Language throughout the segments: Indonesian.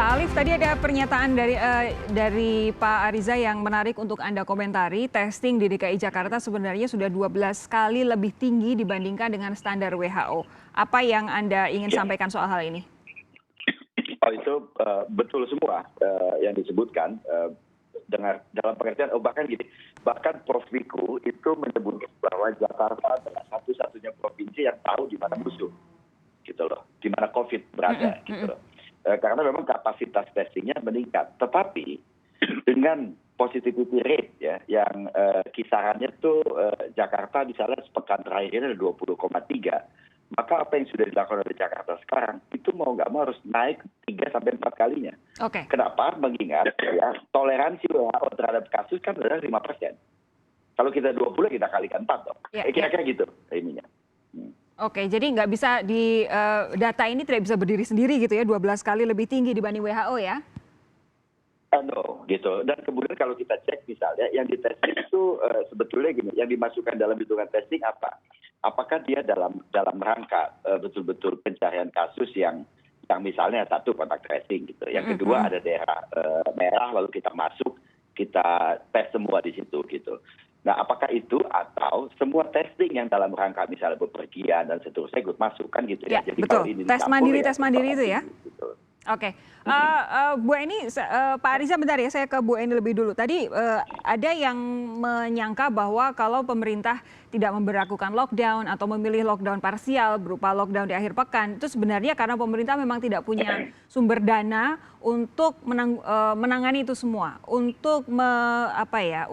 Pak Alif, tadi ada pernyataan dari Pak Ariza yang menarik untuk Anda komentari. Testing di DKI Jakarta sebenarnya sudah 12 kali lebih tinggi dibandingkan dengan standar WHO. Apa yang Anda ingin sampaikan soal hal ini? Oh, itu betul semua yang disebutkan. Dalam pengertian, bahkan Prof. Wiku itu menyebut bahwa Jakarta adalah satu-satunya provinsi yang tahu di mana musuh, gitu loh, di mana COVID berada, gitu loh. Karena memang kapasitas testingnya meningkat, tetapi dengan positivity rate ya yang kisarannya tuh Jakarta misalnya sepekan terakhir ini 20,3, maka apa yang sudah dilakukan oleh Jakarta sekarang itu mau nggak mau harus naik 3 sampai 4 kalinya. Oke. Kenapa? Mengingat ya toleransi WHO terhadap kasus kan adalah 5%. Kalau kita 20 kita kalikan 4 dong. Kira-kira gitu ininya. Oke, jadi nggak bisa data ini tidak bisa berdiri sendiri gitu ya, 12 kali lebih tinggi dibanding WHO ya? No, gitu. Dan kemudian kalau kita cek misalnya yang ditesting itu sebetulnya gini, yang dimasukkan dalam hitungan testing apa? Apakah dia dalam rangka betul-betul pencarian kasus yang misalnya satu kontak tracing gitu. Yang kedua ada daerah merah lalu kita masuk, kita tes semua di situ gitu. Nah, apakah itu atau semua testing yang dalam rangka misalnya bepergian dan seterusnya ikut masuk kan gitu ya? Jadi betul. Tes mandiri itu ya. Gitu. Oke, Bu Eni, Pak Ariza bentar ya, saya ke Bu Eni lebih dulu. Tadi ada yang menyangka bahwa kalau pemerintah tidak memberlakukan lockdown atau memilih lockdown parsial berupa lockdown di akhir pekan, itu sebenarnya karena pemerintah memang tidak punya sumber dana untuk menangani itu semua, untuk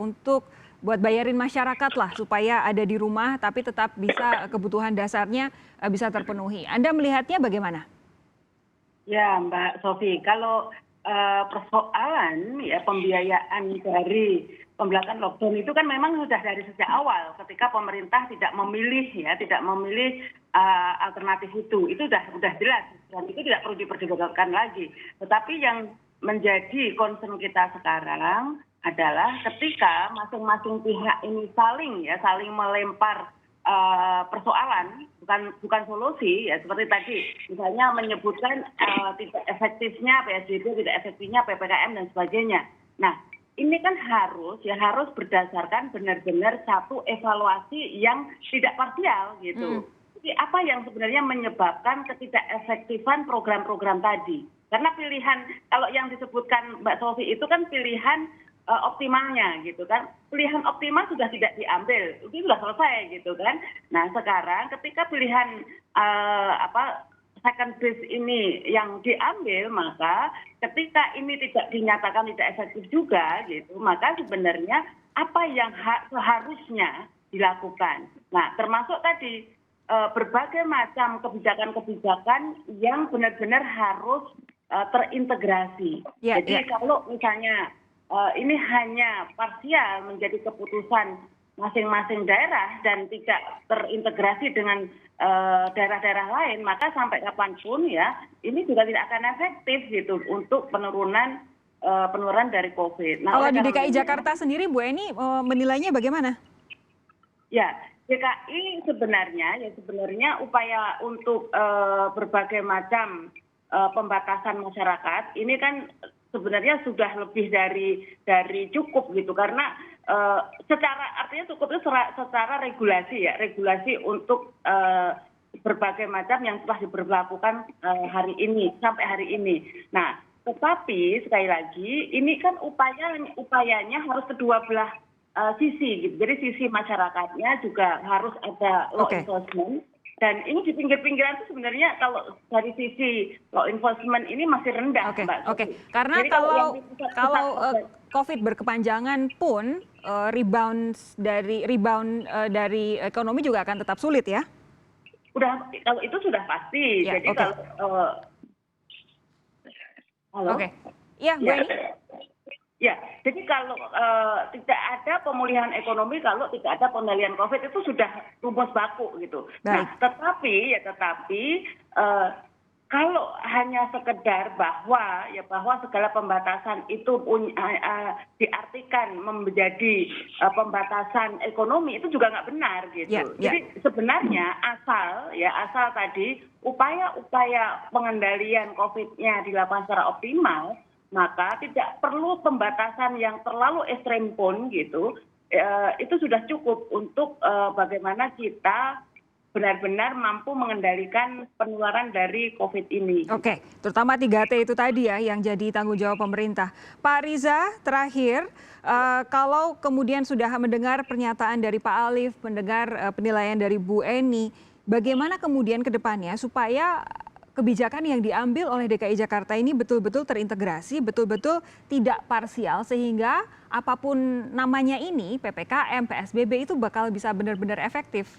untuk buat bayarin masyarakat lah supaya ada di rumah tapi tetap bisa kebutuhan dasarnya bisa terpenuhi. Anda melihatnya bagaimana? Ya, Mbak Sofi, kalau persoalan ya pembiayaan dari pembelakangan lockdown itu kan memang sudah dari sejak awal ketika pemerintah tidak memilih alternatif itu sudah jelas dan itu tidak perlu diperdebatkan lagi. Tetapi yang menjadi concern kita sekarang adalah ketika masing-masing pihak ini saling melempar persoalan bukan solusi ya, seperti tadi misalnya menyebutkan tidak efektifnya PSBB, tidak efektifnya PPKM dan sebagainya. Nah, ini kan harus berdasarkan benar-benar satu evaluasi yang tidak parsial gitu. Jadi apa yang sebenarnya menyebabkan ketidakefektifan program-program tadi? Karena pilihan kalau yang disebutkan Mbak Sofi itu kan pilihan optimalnya gitu kan, pilihan optimal sudah tidak diambil, itu sudah selesai gitu kan. Nah sekarang ketika pilihan second base ini yang diambil, maka ketika ini tidak dinyatakan tidak efektif juga gitu, maka sebenarnya apa yang seharusnya dilakukan. Nah termasuk tadi berbagai macam kebijakan-kebijakan yang benar-benar harus terintegrasi. Jadi kalau misalnya ini hanya parsial menjadi keputusan masing-masing daerah dan tidak terintegrasi dengan daerah-daerah lain, maka sampai kapanpun ya ini juga tidak akan efektif gitu untuk penurunan dari COVID. Nah, kalau di DKI Jakarta sendiri, Bu Eni menilainya bagaimana? Ya, DKI sebenarnya upaya untuk berbagai macam pembatasan masyarakat ini kan sebenarnya sudah lebih dari cukup gitu, karena artinya cukup itu secara regulasi untuk berbagai macam yang telah diberlakukan hari ini sampai hari ini. Nah, tetapi sekali lagi ini kan upayanya harus kedua belah sisi gitu. Jadi sisi masyarakatnya juga harus ada law enforcement. Dan ini di pinggir-pinggiran itu sebenarnya kalau dari sisi law enforcement ini masih rendah, Mbak. Oke. Karena kalau COVID berkepanjangan pun rebound dari ekonomi juga akan tetap sulit ya? Kalau itu sudah pasti. Ya, jadi kalau halo. Oke. Iya, Bu Eni. Ya, jadi kalau tidak ada pemulihan ekonomi, kalau tidak ada pengendalian COVID itu sudah rumus baku gitu. Nah, tetapi kalau hanya sekedar bahwa segala pembatasan itu diartikan menjadi pembatasan ekonomi, itu juga nggak benar gitu. Jadi sebenarnya asal tadi upaya-upaya pengendalian COVID-nya dilakukan secara optimal, maka tidak perlu pembatasan yang terlalu ekstrem pun gitu. Itu sudah cukup untuk bagaimana kita benar-benar mampu mengendalikan penularan dari COVID ini. Oke, terutama 3T itu tadi ya yang jadi tanggung jawab pemerintah. Pak Riza, terakhir, kalau kemudian sudah mendengar pernyataan dari Pak Alif, mendengar penilaian dari Bu Eni, bagaimana kemudian ke depannya supaya kebijakan yang diambil oleh DKI Jakarta ini betul-betul terintegrasi, betul-betul tidak parsial, sehingga apapun namanya ini, PPKM, PSBB itu bakal bisa benar-benar efektif?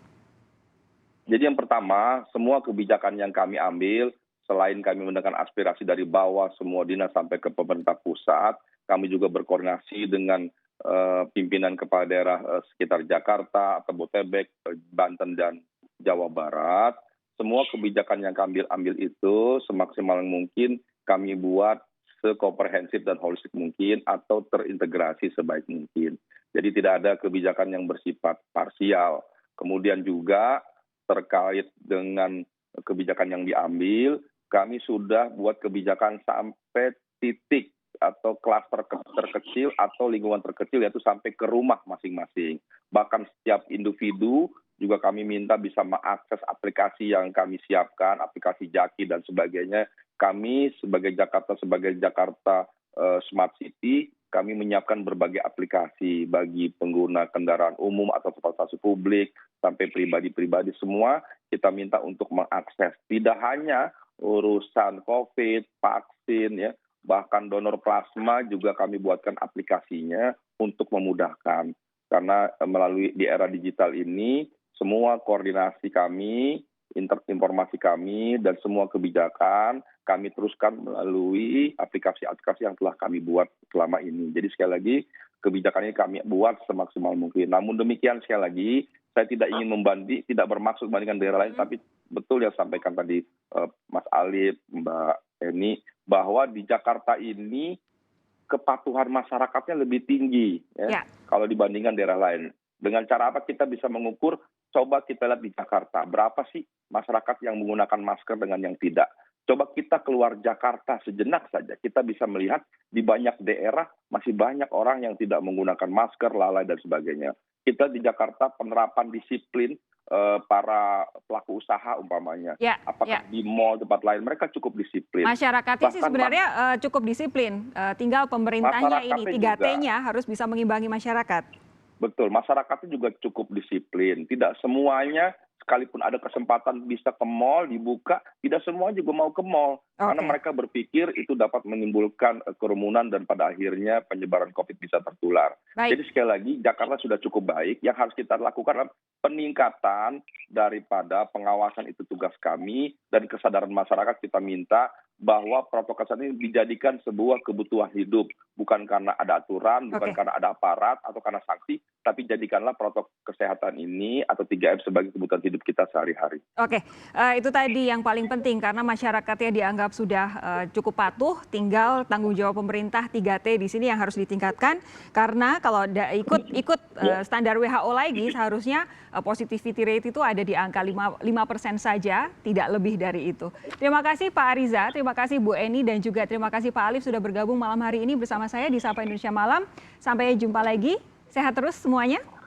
Jadi yang pertama, semua kebijakan yang kami ambil, selain kami mendengar aspirasi dari bawah semua dinas sampai ke pemerintah pusat, kami juga berkoordinasi dengan pimpinan kepala daerah sekitar Jakarta, atau Bodebek, Banten, dan Jawa Barat. Semua kebijakan yang kami ambil itu semaksimal mungkin kami buat sekomprehensif dan holistik mungkin atau terintegrasi sebaik mungkin. Jadi tidak ada kebijakan yang bersifat parsial. Kemudian juga terkait dengan kebijakan yang diambil, kami sudah buat kebijakan sampai titik atau klaster terkecil atau lingkungan terkecil, yaitu sampai ke rumah masing-masing. Bahkan setiap individu juga kami minta bisa mengakses aplikasi yang kami siapkan, aplikasi Jaki dan sebagainya. Kami sebagai Jakarta Smart City, kami menyiapkan berbagai aplikasi bagi pengguna kendaraan umum atau transportasi publik, sampai pribadi-pribadi semua kita minta untuk mengakses. Tidak hanya urusan COVID, vaksin, ya, bahkan donor plasma juga kami buatkan aplikasinya untuk memudahkan. Karena melalui di era digital ini, semua koordinasi kami, informasi kami, dan semua kebijakan kami teruskan melalui aplikasi-aplikasi yang telah kami buat selama ini. Jadi sekali lagi, kebijakan ini kami buat semaksimal mungkin. Namun demikian sekali lagi, saya tidak ingin membanding, tidak bermaksud membandingkan daerah lain, tapi betul yang sampaikan tadi Mas Alif, Mbak Eni, bahwa di Jakarta ini kepatuhan masyarakatnya lebih tinggi kalau dibandingkan daerah lain. Dengan cara apa kita bisa mengukur? Coba kita lihat di Jakarta, berapa sih masyarakat yang menggunakan masker dengan yang tidak. Coba kita keluar Jakarta sejenak saja, kita bisa melihat di banyak daerah masih banyak orang yang tidak menggunakan masker, lalai dan sebagainya. Kita di Jakarta penerapan disiplin para pelaku usaha umpamanya, apakah di mal, tempat lain, mereka cukup disiplin. Masyarakatnya sih sebenarnya cukup disiplin, tinggal pemerintahnya ini 3T-nya harus bisa mengimbangi masyarakat. Betul, masyarakatnya juga cukup disiplin. Tidak semuanya, sekalipun ada kesempatan bisa ke mal, dibuka, tidak semua juga mau ke mal. Karena mereka berpikir itu dapat menimbulkan kerumunan dan pada akhirnya penyebaran COVID bisa tertular. Jadi sekali lagi, Jakarta sudah cukup baik. Yang harus kita lakukan adalah peningkatan daripada pengawasan, itu tugas kami, dan kesadaran masyarakat kita minta bahwa protokol kesehatan ini dijadikan sebuah kebutuhan hidup, bukan karena ada aturan, bukan karena ada aparat atau karena sanksi, tapi jadikanlah protokol kesehatan ini atau 3M sebagai kebutuhan hidup kita sehari-hari. Itu tadi yang paling penting karena masyarakatnya dianggap sudah cukup patuh, tinggal tanggung jawab pemerintah 3T di sini yang harus ditingkatkan karena kalau ikut standar WHO lagi seharusnya positivity rate itu ada di angka 5% saja, tidak lebih dari itu. Terima kasih Pak Ariza, terima kasih Bu Eni, dan juga terima kasih Pak Alif sudah bergabung malam hari ini bersama saya di Sapa Indonesia Malam. Sampai jumpa lagi, sehat terus semuanya.